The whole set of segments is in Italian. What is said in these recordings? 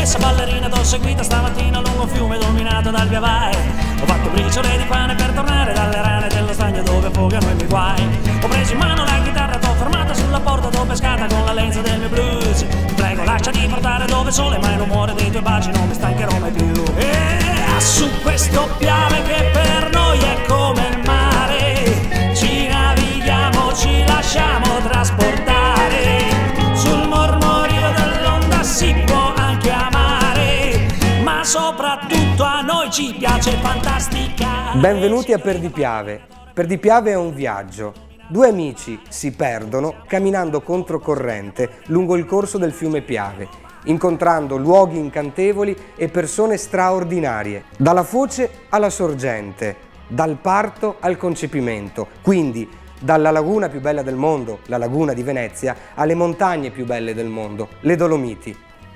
stessa ballerina t'ho seguita stamattina lungo un fiume dominato dal via vai. Ho fatto briciole di pane per tornare dalle rane dello stagno dove affogano i miei guai. Ho preso in mano la chitarra, t'ho fermata sulla porta, t'ho pescata con la lenza del mio blues. Ti prego lasciati portare dove il sole, ma il rumore dei tuoi baci non mi stancherò mai più. E su questo Piave che per noi è come il mare, ci navighiamo, ci lasciamo trasportare. Sul mormorio dell'onda si può anche amare, ma soprattutto a noi ci piace fantasticare. Benvenuti a Perdipiave. Perdipiave è un viaggio. Due amici si perdono camminando controcorrente lungo il corso del fiume Piave, incontrando luoghi incantevoli e persone straordinarie, dalla foce alla sorgente, dal parto al concepimento, quindi dalla laguna più bella del mondo, la laguna di Venezia, alle montagne più belle del mondo, le Dolomiti.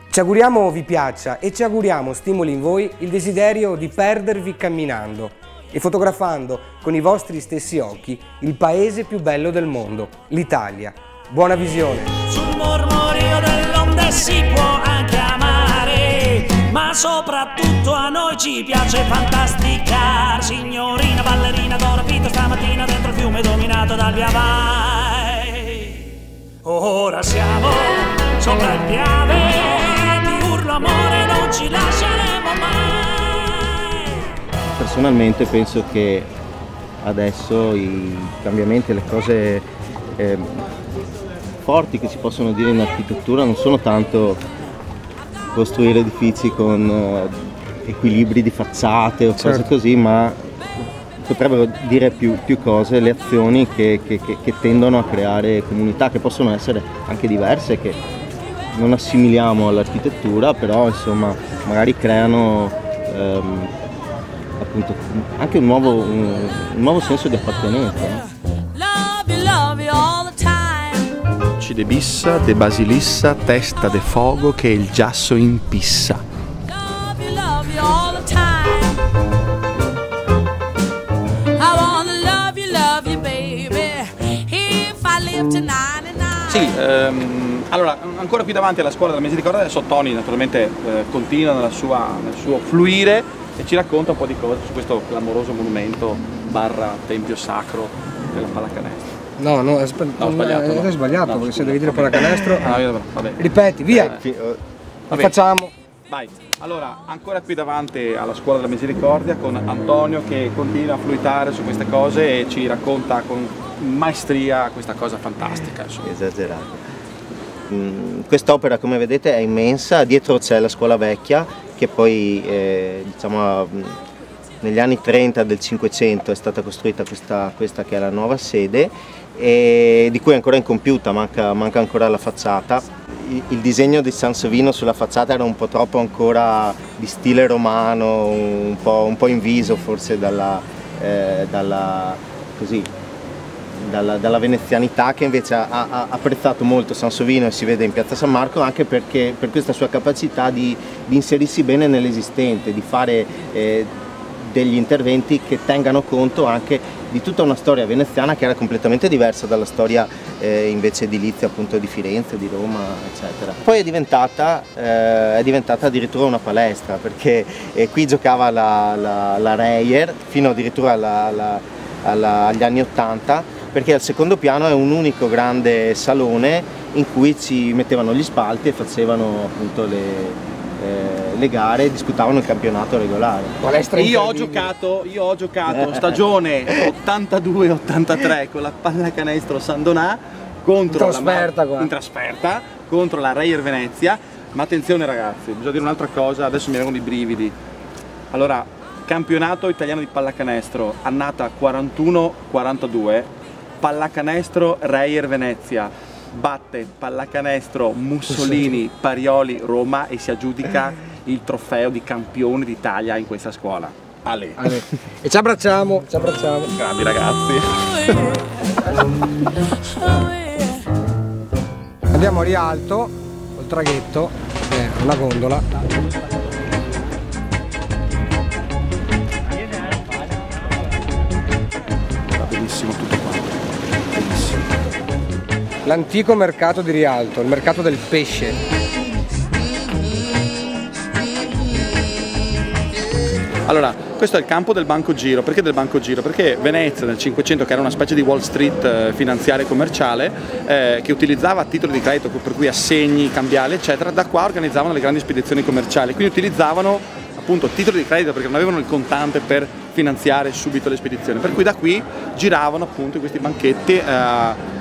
Ci auguriamo vi piaccia e ci auguriamo stimoli in voi il desiderio di perdervi camminando e fotografando con i vostri stessi occhi il paese più bello del mondo, l'Italia. Buona visione! Sul mormorio dell'onda si può anche amare, ma soprattutto a noi ci piace fantasticare. Signorina ballerina t'ho rapito stamattina dentro il fiume dominato dal via vai. Ora siamo sopra il Piave, ti urlo amore non ci lasceremo mai. Personalmente penso che adesso i cambiamenti e le cose forti che si possono dire in architettura non sono tanto costruire edifici con equilibri di facciate o cose così, ma potrebbero dire più cose, le azioni che tendono a creare comunità, che possono essere anche diverse, che non assimiliamo all'architettura, però insomma magari creano appunto anche un nuovo senso di appartenenza. Ci de bissa, de basilissa, testa de fogo che il giasso impissa. Sì, allora ancora più davanti alla scuola della Misericordia adesso Tony naturalmente continua nel suo fluire e ci racconta un po' di cose su questo clamoroso monumento barra tempio sacro della pallacanestro. No, ho sbagliato. È sbagliato, no, perché se devi dire pallacanestro. Vabbè. Ripeti, via. Lo facciamo. Vai. Allora, ancora qui davanti alla scuola della Misericordia con Antonio che continua a fluitare su queste cose e ci racconta con maestria questa cosa fantastica. Esagerato. Quest'opera, come vedete, è immensa. Dietro c'è la scuola vecchia che poi diciamo negli anni 30 del 500 è stata costruita questa che è la nuova sede, e di cui è ancora incompiuta, manca ancora la facciata. Il disegno di San Savino sulla facciata era un po' troppo ancora di stile romano, un po' inviso forse dalla dalla venezianità, che invece ha apprezzato molto Sansovino e si vede in piazza San Marco anche perché per questa sua capacità di inserirsi bene nell'esistente, di fare degli interventi che tengano conto anche di tutta una storia veneziana che era completamente diversa dalla storia invece edilizia appunto di Firenze, di Roma, eccetera. Poi è diventata addirittura una palestra, perché qui giocava la Reyer fino addirittura agli anni 80, perché al secondo piano è un unico grande salone in cui ci mettevano gli spalti e facevano appunto le gare, disputavano il campionato regolare. Io ho giocato Eh. stagione 82-83 con la pallacanestro San Donà in trasferta contro la Reyer Venezia, ma attenzione ragazzi, bisogna dire un'altra cosa, adesso mi vengono i brividi. Allora, campionato italiano di pallacanestro, annata 41-42, pallacanestro Reyer Venezia batte pallacanestro Mussolini Parioli Roma e si aggiudica il trofeo di campione d'Italia in questa scuola. Ale. E ci abbracciamo. Grandi ragazzi. Andiamo a Rialto, col traghetto, una gondola. Bellissimo tutto qua. Bellissimo. L'antico mercato di Rialto, il mercato del pesce. Allora, questo è il campo del Banco Giro. Perché del Banco Giro? Perché Venezia nel 500, che era una specie di Wall Street finanziaria e commerciale, che utilizzava titoli di credito, per cui assegni, cambiali, eccetera, da qua organizzavano le grandi spedizioni commerciali, quindi utilizzavano appunto titoli di credito perché non avevano il contante per finanziare subito le spedizioni, per cui da qui giravano appunto in questi banchetti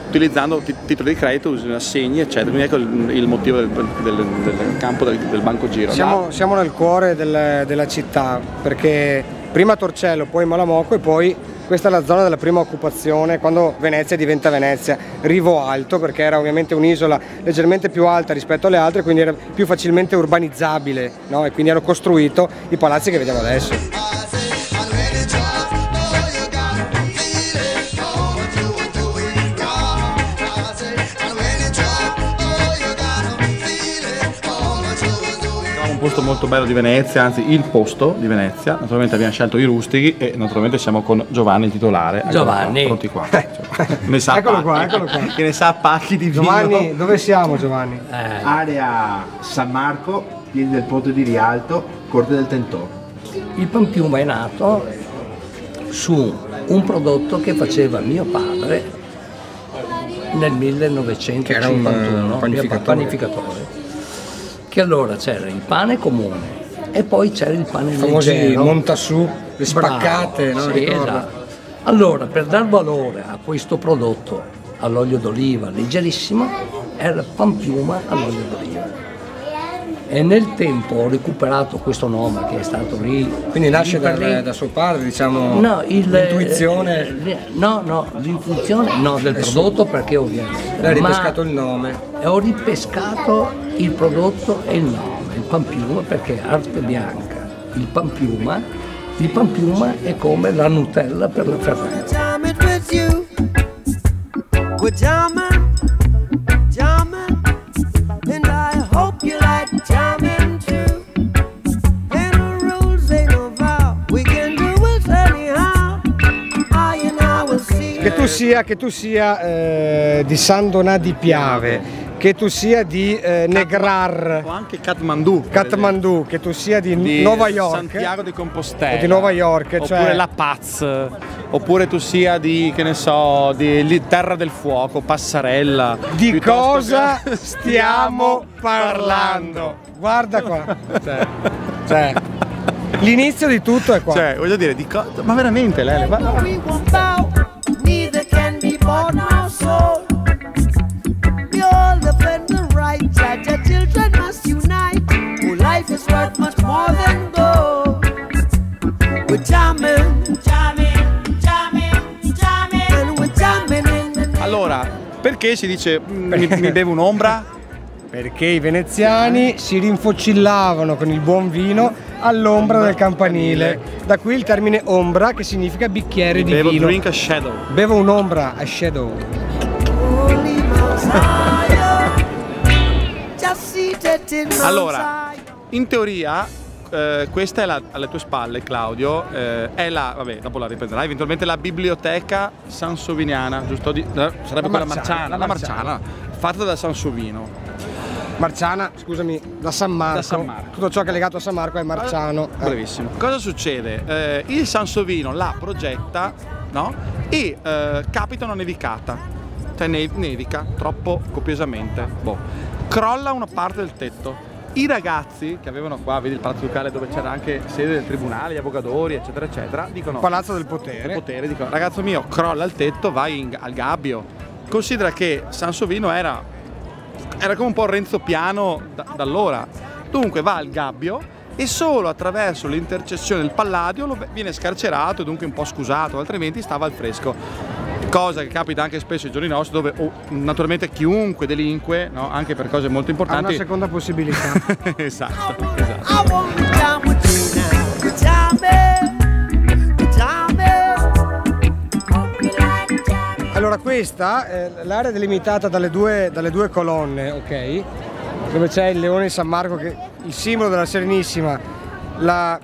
utilizzando titoli di credito, assegni, eccetera. Quindi ecco il motivo del campo del Banco Giro. Siamo nel cuore della città, perché prima Torcello, poi Malamocco e poi questa è la zona della prima occupazione, quando Venezia diventa Venezia, Rivo Alto, perché era ovviamente un'isola leggermente più alta rispetto alle altre, quindi era più facilmente urbanizzabile, no? E quindi hanno costruito i palazzi che vediamo adesso. Un posto molto bello di Venezia, anzi il posto di Venezia. Naturalmente abbiamo scelto i rustichi e naturalmente siamo con Giovanni il titolare. Giovanni, pronti qua. Ne sa Eccolo qua, che ne sa pacchi di vino. Giovanni, dove siamo Giovanni? Area San Marco, piedi del Ponte di Rialto, Corte del Tentò. il Pampiuma è nato su un prodotto che faceva mio padre nel 1951, che era un panificatore. Che allora c'era il pane comune e poi c'era il pane famosi leggero, montasù, le spaccate, no? Sì, esatto. Allora, per dar valore a questo prodotto all'olio d'oliva leggerissimo, era Pampiuma all'olio d'oliva. E nel tempo ho recuperato questo nome che è stato lì. Quindi nasce da suo padre, diciamo, no, l'intuizione? L'intuizione del prodotto, perché ovviamente. Hai ripescato il nome. E ho ripescato il prodotto e il nome, il Pampiuma, perché è arte bianca. Il Pampiuma è come la Nutella per la Ferrari. Che tu sia di San Donà di Piave, che tu sia di Negrar o anche Kathmandu, che tu sia di Nuova York, Santiago di Compostela, o di Nuova York, oppure cioè La Paz, oppure tu sia di, che ne so, di Terra del Fuoco, Passarella. Di cosa stiamo parlando? Guarda qua, cioè l'inizio di tutto è qua. Cioè, voglio dire, di cosa? Ma veramente, Lele? Allora, perché si dice mi bevo un'ombra? Perché i veneziani si rinfocillavano con il buon vino all'ombra del campanile. Da qui il termine ombra, che significa bicchiere di bevo vino. Drink a shadow. Bevo un'ombra, a shadow. Allora, in teoria, questa è alle tue spalle, Claudio, è vabbè, dopo la riprenderai, eventualmente la biblioteca sansoviniana, giusto? Sarebbe quella Marciana, la Marciana, fatta da Sansovino. Marciana, scusami, da San Marco. Da San Marco. Tutto ciò che è legato a San Marco è marciano. Bravissimo. Cosa succede? Il Sansovino la progetta, no? E capita una nevicata, cioè nevica troppo copiosamente. Crolla una parte del tetto. I ragazzi che avevano qua, vedi il Palazzo Ducale dove c'era anche sede del tribunale, gli avvocatori, eccetera, eccetera, dicono: Palazzo del Potere. Dicono: ragazzo mio, crolla il tetto, vai al gabbio. Considera che Sansovino era come un po' Renzo Piano d'allora. Dunque va al gabbio e solo attraverso l'intercessione del Palladio viene scarcerato e dunque un po' scusato, altrimenti stava al fresco. Cosa che capita anche spesso ai giorni nostri, dove naturalmente chiunque delinque, no? Anche per cose molto importanti, ha una seconda possibilità. Esatto. Allora, questa è l'area delimitata dalle due colonne, ok? Dove c'è il Leone di San Marco, che è il simbolo della Serenissima, la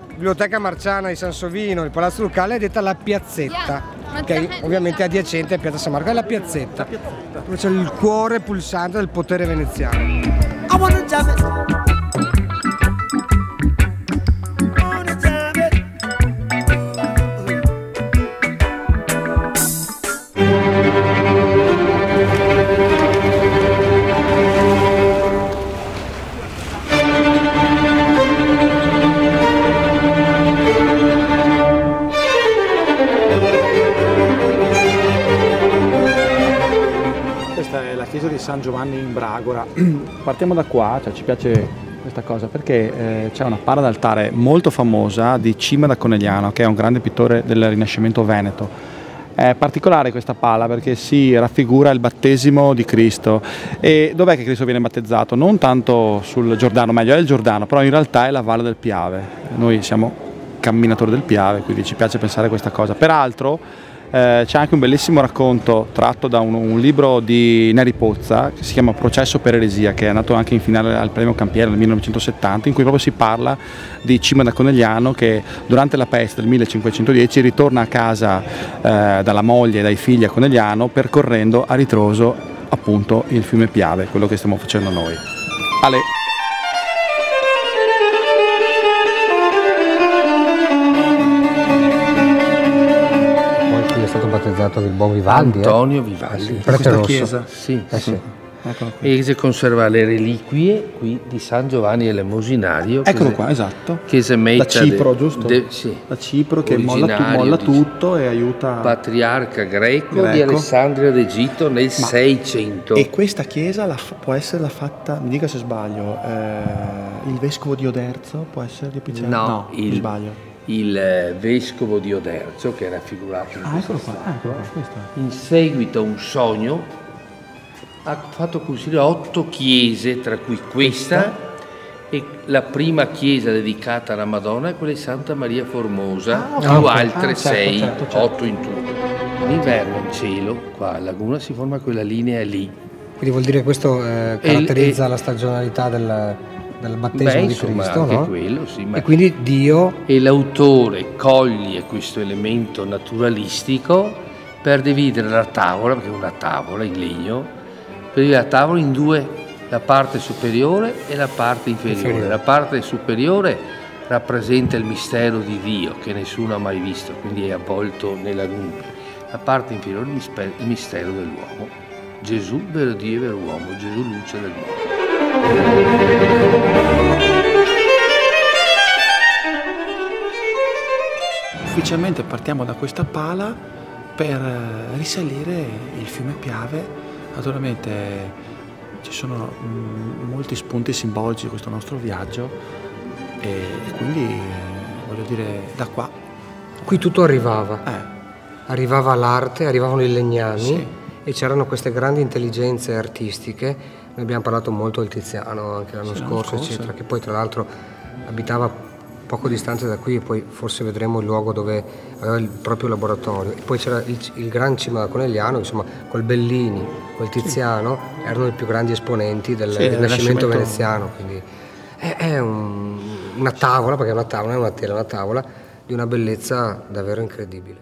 biblioteca marciana di Sansovino, il Palazzo Ducale, è detta la Piazzetta, che ovviamente è adiacente a Piazza San Marco, è la Piazzetta, dove c'è il cuore pulsante del potere veneziano. Giovanni in Bragora. Partiamo da qua, cioè ci piace questa cosa perché c'è una pala d'altare molto famosa di Cima da Conegliano, che è un grande pittore del Rinascimento veneto. È particolare questa pala perché si raffigura il battesimo di Cristo. E dov'è che Cristo viene battezzato? Non tanto sul Giordano, meglio è il Giordano, però in realtà è la Valle del Piave. Noi siamo camminatori del Piave, quindi ci piace pensare a questa cosa. Peraltro c'è anche un bellissimo racconto tratto da un libro di Neri Pozza che si chiama Processo per eresia, che è nato anche in finale al premio Campiere nel 1970, in cui proprio si parla di Cima da Conegliano che durante la peste del 1510 ritorna a casa dalla moglie e dai figli a Conegliano, percorrendo a ritroso appunto il fiume Piave, quello che stiamo facendo noi. Ale. È stato battezzato il buon Vivaldi. Antonio Vivaldi. Il prete rosso. Chiesa. Sì. Sì. E si conserva le reliquie qui di San Giovanni Elemosinario. Eccolo qua, esatto. Chiesa da Cipro, giusto? Sì. Da Cipro, che molla tutto e aiuta. Patriarca greco di Alessandria d'Egitto nel 600. E questa chiesa può essere la fatta, mi dica se sbaglio, il vescovo di Oderzo può essere di Piceno? No, sbaglio. Il vescovo di Oderzo, che era raffigurato in eccolo qua, in seguito a un sogno ha fatto costruire 8 chiese, tra cui questa e la prima chiesa dedicata alla Madonna è quella di Santa Maria Formosa, più altre 6, certo. 8 in tutto. L'inverno in cielo, qua a Laguna, si forma quella linea lì. Quindi vuol dire che questo caratterizza la stagionalità del battesimo di Cristo, anche no? Quello, sì, e quindi Dio... E l'autore coglie questo elemento naturalistico per dividere la tavola, perché è una tavola in legno, per dividere la tavola in due, la parte superiore e la parte inferiore. La parte superiore rappresenta il mistero di Dio, che nessuno ha mai visto, quindi è avvolto nella nubi. La parte inferiore il mistero dell'uomo. Gesù, vero Dio e vero uomo, Gesù luce del mondo. Ufficialmente partiamo da questa pala per risalire il fiume Piave. Naturalmente ci sono molti spunti simbolici di questo nostro viaggio e quindi voglio dire, da qua qui tutto arrivava. Arrivava l'arte, arrivavano i legnami, sì. E c'erano queste grandi intelligenze artistiche. Noi abbiamo parlato molto del Tiziano anche l'anno scorso, eccetera, che poi tra l'altro abitava poco distante da qui, e poi forse vedremo il luogo dove aveva il proprio laboratorio. E poi c'era il Gran Cima da Conegliano, insomma, col Bellini, col Tiziano, erano i più grandi esponenti del Rinascimento veneziano. Quindi è una tavola, perché è una tavola, non è una tela, è una tavola di una bellezza davvero incredibile.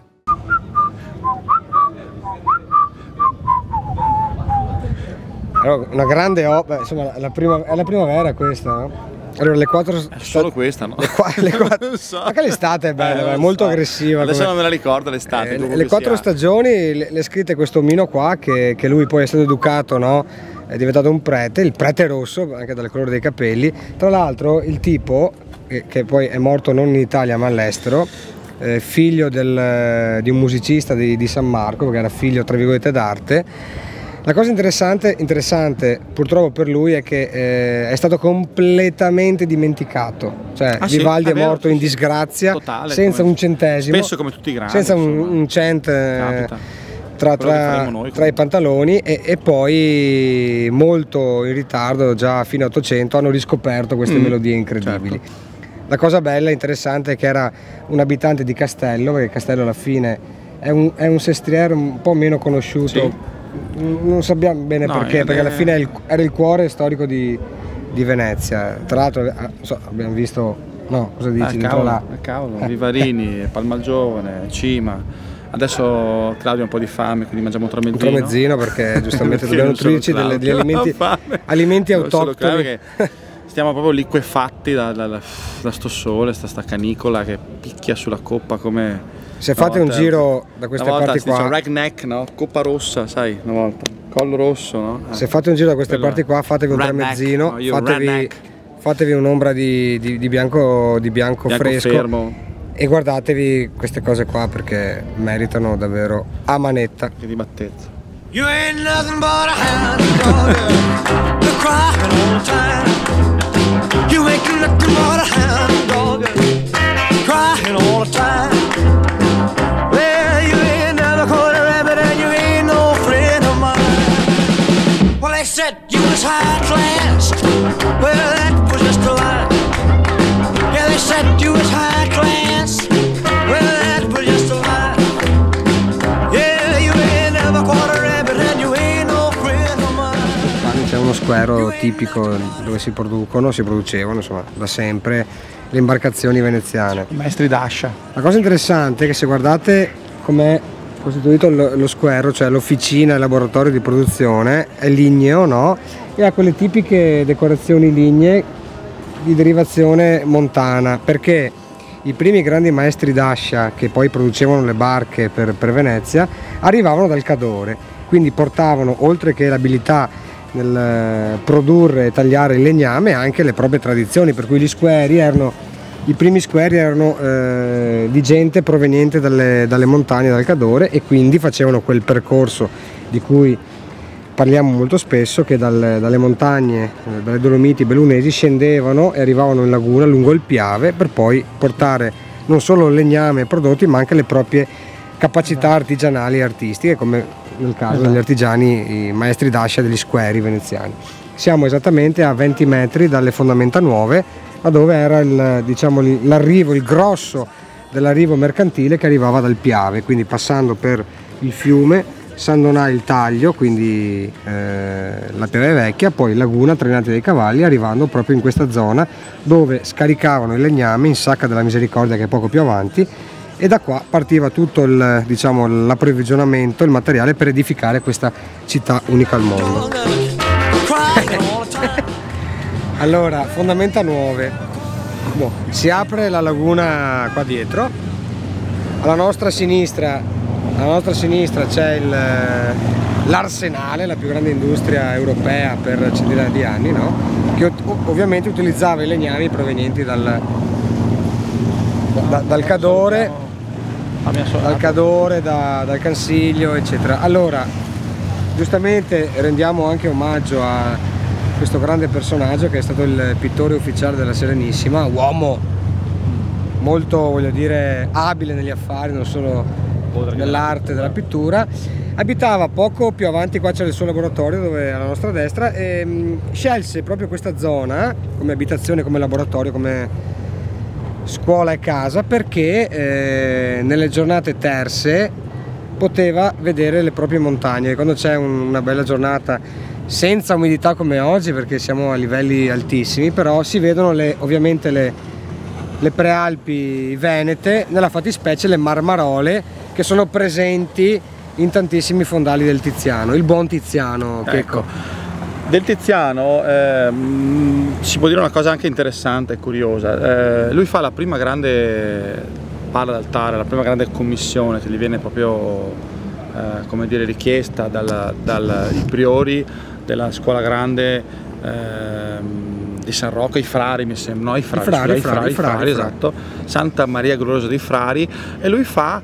Allora, una grande opera, insomma, è la primavera questa, no? Allora, le 4 solo questa, no? Le 4 non so. Anche l'estate è bella, è molto aggressiva. Adesso non me la ricordo l'estate. Le 4 stagioni le scritte questo omino qua, che lui poi è stato educato, no? È diventato un prete, il prete rosso, anche dal colore dei capelli. Tra l'altro il tipo, che poi è morto non in Italia ma all'estero, figlio di un musicista di San Marco, perché era figlio tra virgolette d'arte. La cosa interessante purtroppo per lui è che è stato completamente dimenticato, cioè Vivaldi è morto in disgrazia, totale, senza un centesimo, spesso come tutti i grandi, senza un cent tra i pantaloni, e poi molto in ritardo, già fino all'800, hanno riscoperto queste melodie incredibili. Certo. La cosa bella e interessante è che era un abitante di Castello, perché Castello alla fine è un sestriere un po' meno conosciuto. Sì. Non sappiamo bene perché alla fine era il cuore storico di Venezia. Tra l'altro abbiamo visto, no, cosa dici? Cavolo, Vivarini, Palmagiovane, Cima. Adesso Claudio ha un po' di fame, quindi mangiamo un tramezzino. Un tramezzino perché giustamente dobbiamo nutrirci degli alimenti autoctoni. Stiamo proprio liquefatti da sto sole, sta canicola che picchia sulla coppa come... Se fate un giro da queste parti qua, ragneck, no? Coppa rossa, sai, una volta, collo rosso, no? Se fate un giro da queste parti qua, fatevi un tramezzino, fatevi un'ombra di bianco fresco, fermo. E guardatevi queste cose qua perché meritano davvero a manetta. Che di battezza. You ain't nothing but a hound dog. You're crying all the time. You ain't nothing but a hound dog. Crying all the time. Well, you ain't never caught a rabbit and you ain't no friend of mine. Well, they said you was high class. Well, that was just a lie. Yeah, they said you was high class. Well, that was just a lie. Yeah, you ain't never caught a rabbit and you ain't no friend of mine. C'è uno squero tipico dove si producevano insomma da sempre le imbarcazioni veneziane. Maestri d'ascia. La cosa interessante è che se guardate com'è costituito lo squero, cioè l'officina e il laboratorio di produzione, è ligneo, no? E ha quelle tipiche decorazioni lignee di derivazione montana, perché i primi grandi maestri d'ascia che poi producevano le barche per Venezia arrivavano dal Cadore, quindi portavano, oltre che l'abilità nel produrre e tagliare il legname, anche le proprie tradizioni, per cui i primi squeri erano di gente proveniente dalle montagne, dal Cadore, e quindi facevano quel percorso di cui parliamo molto spesso, che dalle montagne, dalle Dolomiti Bellunesi, scendevano e arrivavano in laguna lungo il Piave per poi portare non solo il legname e prodotti, ma anche le proprie capacità artigianali e artistiche, come nel caso degli artigiani, i maestri d'ascia degli squeri veneziani. Siamo esattamente a 20 metri dalle fondamenta nuove, ma dove era il grosso dell'arrivo mercantile che arrivava dal Piave, quindi passando per il fiume, San Donà il Taglio, quindi la Piave Vecchia, poi Laguna, Trenati dei Cavalli, arrivando proprio in questa zona dove scaricavano il legname in Sacca della Misericordia, che è poco più avanti, e da qua partiva tutto l'approvvigionamento, il materiale per edificare questa città unica al mondo. Allora, fondamenta nuove, si apre la laguna qua dietro, alla nostra sinistra c'è l'Arsenale, la più grande industria europea per centinaia di anni, no? Che ovviamente utilizzava i legnami provenienti dal Cadore, dal Cansiglio, eccetera. Allora, giustamente rendiamo anche omaggio a questo grande personaggio che è stato il pittore ufficiale della Serenissima, uomo molto, voglio dire, abile negli affari, non solo nell'arte della pittura. Abitava poco più avanti, qua c'è il suo laboratorio, dove alla nostra destra, e scelse proprio questa zona come abitazione, come laboratorio, come scuola e casa, perché nelle giornate terse poteva vedere le proprie montagne. Quando c'è una bella giornata senza umidità come oggi, perché siamo a livelli altissimi, però si vedono ovviamente le prealpi venete, nella fattispecie le Marmarole, che sono presenti in tantissimi fondali del Tiziano, il buon Tiziano. Ecco. Del Tiziano si può dire una cosa anche interessante e curiosa. Lui fa la prima grande pala d'altare, la prima grande commissione che gli viene proprio come dire, richiesta dai priori della scuola grande di San Rocco, i frari mi sembra, no? I frari, esatto, Santa Maria Gloriosa dei Frari, e lui fa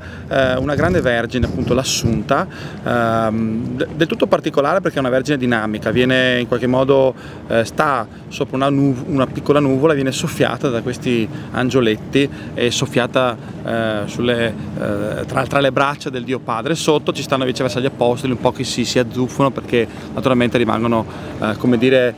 una grande vergine, appunto l'Assunta, del tutto particolare perché è una vergine dinamica, viene in qualche modo, sta sopra una piccola nuvola, viene soffiata da questi angioletti e soffiata tra le braccia del Dio Padre. Sotto ci stanno viceversa gli apostoli, un po' che si azzuffano perché naturalmente rimangono come dire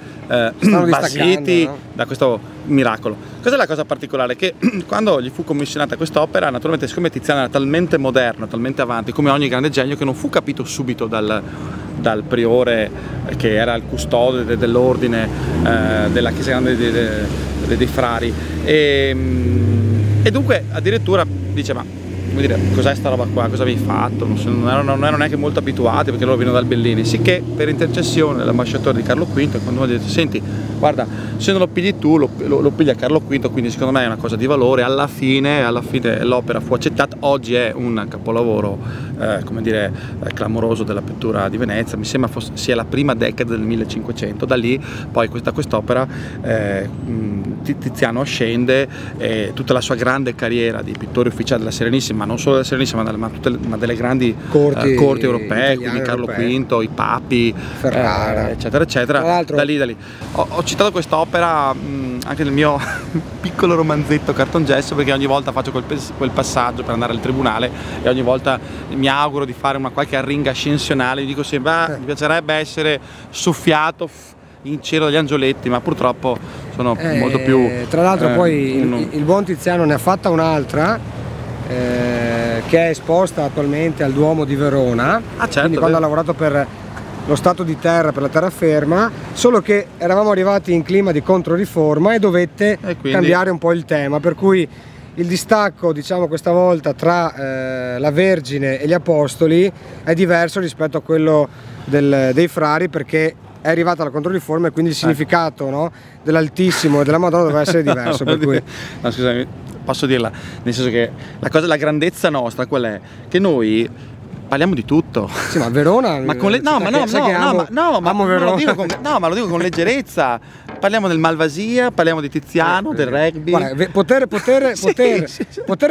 basiti, no? Da questo miracolo. Questa è la cosa particolare, che quando gli fu commissionata quest'opera, naturalmente siccome Tiziano era talmente moderno, talmente avanti, come ogni grande genio, che non fu capito subito dal priore che era il custode dell'ordine della Chiesa Grande dei Frari, e dunque addirittura dice: ma come dire, cos'è sta roba qua, cosa avevi fatto? Non erano neanche molto abituati, perché loro venivano dal Bellini, sicché per intercessione dell'ambasciatore di Carlo V, quando mi ha detto: senti, guarda, se non lo pigli tu, lo piglia Carlo V, quindi secondo me è una cosa di valore. Alla fine l'opera fu accettata, oggi è un capolavoro come dire clamoroso della pittura di Venezia, mi sembra sia la prima decade del 1500. Da lì poi da quest'opera Tiziano ascende, tutta la sua grande carriera di pittore ufficiale della Serenissima ma non solo della Serenissima, ma delle grandi corti europee, quindi Carlo V, i papi, Ferrara, eccetera eccetera. Da lì. Ho citato quest'opera anche nel mio piccolo romanzetto cartongesso, perché ogni volta faccio quel passaggio per andare al tribunale e ogni volta mi auguro di fare una qualche arringa ascensionale. Io dico sempre, mi piacerebbe essere soffiato in cielo dagli angioletti, ma purtroppo sono molto più... Tra l'altro poi il buon Tiziano ne ha fatta un'altra che è esposta attualmente al Duomo di Verona, certo, quindi quando ha lavorato per lo Stato di terra, per la terraferma, solo che eravamo arrivati in clima di controriforma e dovette cambiare un po' il tema, per cui il distacco, diciamo, questa volta tra la Vergine e gli Apostoli è diverso rispetto a quello dei frari, perché è arrivata la controriforma e quindi il significato, no, dell'Altissimo e della Madonna doveva essere diverso. Per cui... No, scusami, posso dirla, nel senso che la grandezza nostra qual è? Che noi parliamo di tutto. Sì, ma Verona... ma con ma lo dico con leggerezza. Parliamo del Malvasia, parliamo di Tiziano, del rugby. Guarda, poter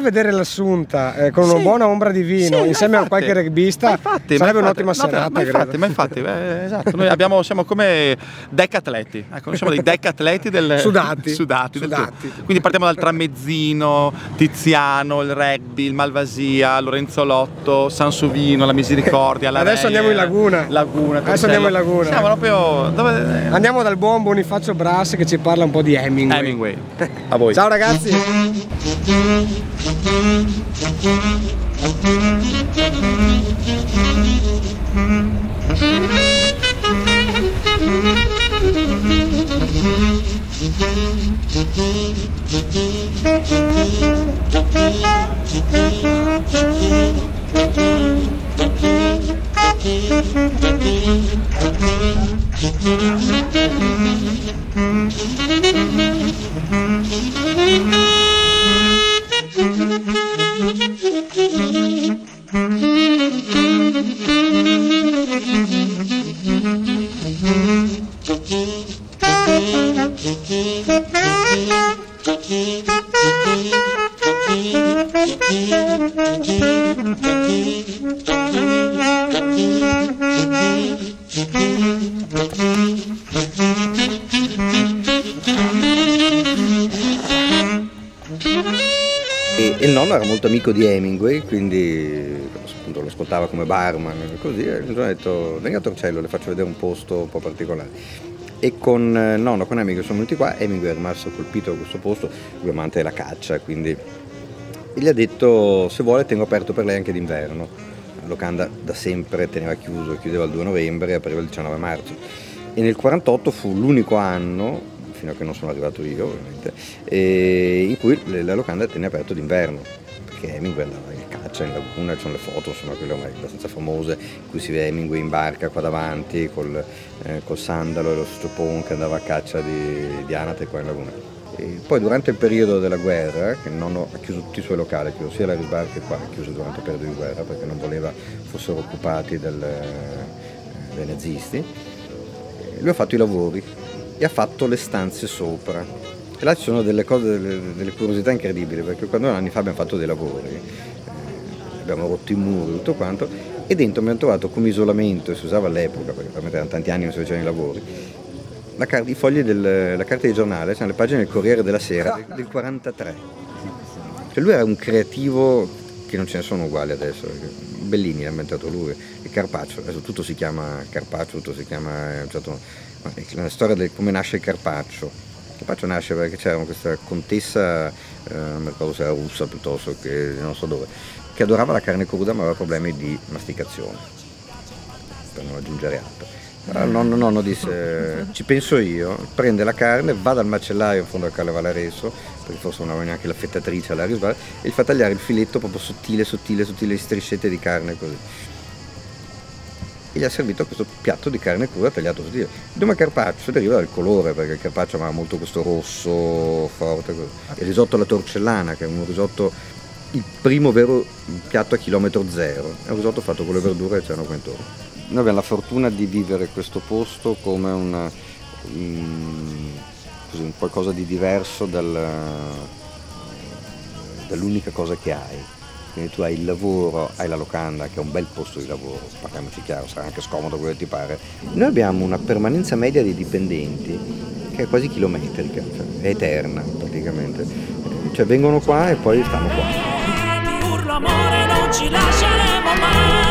vedere l'Assunta con una buona ombra di vino insieme a qualche rugbista sarebbe un'ottima serata. Esatto, noi siamo come decatleti, ecco, siamo dei decatleti sudati. Quindi partiamo dal tramezzino, Tiziano, il rugby, il Malvasia, Lorenzo Lotto, Sansovino, la Misericordia, la Adesso andiamo in Laguna. Adesso andiamo in Laguna. Siamo proprio andiamo dal buon Bonifacio Brass che ci parla un po' di Hemingway. A voi. Ciao ragazzi. E il nonno era molto amico di Hemingway, quindi appunto lo ascoltava come barman e così, e mi sono detto venga a Torcello, le faccio vedere un posto un po' particolare. E con nonno, con Hemingway sono venuti qua, Hemingway è rimasto colpito da questo posto, lui è amante della caccia, quindi gli ha detto se vuole tengo aperto per lei anche d'inverno. La locanda da sempre teneva chiuso, chiudeva il 2 novembre e apriva il 19 marzo. E nel 48 fu l'unico anno, fino a che non sono arrivato io ovviamente, in cui la locanda tenne aperto d'inverno, perché Hemingway andava in caccia in laguna, ci sono le foto, insomma, quelle ormai abbastanza famose, in cui si vede Hemingway in barca qua davanti col sandalo e lo stropone che andava a caccia di anatre qua in laguna. E poi durante il periodo della guerra, che il nonno ha chiuso tutti i suoi locali, ha chiuso sia la Risbar che qua, ha chiuso durante il periodo di guerra perché non voleva fossero occupati dai nazisti, lui ha fatto i lavori e ha fatto le stanze sopra. E là ci sono delle cose, delle curiosità incredibili, perché quando anni fa abbiamo fatto dei lavori, abbiamo rotto i muri, tutto quanto, e dentro abbiamo trovato come isolamento, e si usava all'epoca, perché veramente erano tanti anni che non si facevano i lavori, i fogli la carta di giornale, cioè le pagine del Corriere della Sera del 43. Cioè lui era un creativo che non ce ne sono uguali adesso, Bellini l'ha inventato lui, e Carpaccio, adesso tutto si chiama Carpaccio, tutto si chiama... la storia di come nasce il Carpaccio. Carpaccio nasce perché c'era questa contessa, non mi ricordo se era russa piuttosto che non so dove, che adorava la carne cruda ma aveva problemi di masticazione, per non aggiungere altro. Allora il nonno disse ci penso io, prende la carne, va dal macellaio in fondo al Calle Valareso, perché forse non aveva neanche la fettatrice alla Risbar, e gli fa tagliare il filetto proprio sottile, striscette di carne così. E gli ha servito questo piatto di carne cruda tagliato sottile. Il nome Carpaccio deriva dal colore, perché il Carpaccio aveva molto questo rosso forte così. Il risotto alla torcellana, che è un risotto, il primo vero piatto a chilometro zero, è un risotto fatto con le verdure che c'erano qua intorno. Noi abbiamo la fortuna di vivere questo posto come un qualcosa di diverso dall'unica cosa che hai. quindi tu hai il lavoro, hai la locanda che è un bel posto di lavoro, parliamoci chiaro, sarà anche scomodo quello che ti pare. Noi abbiamo una permanenza media di dipendenti che è quasi chilometrica, cioè è eterna praticamente, cioè vengono qua e poi stanno qua. Ti urlo amore, non ci lasceremo mai.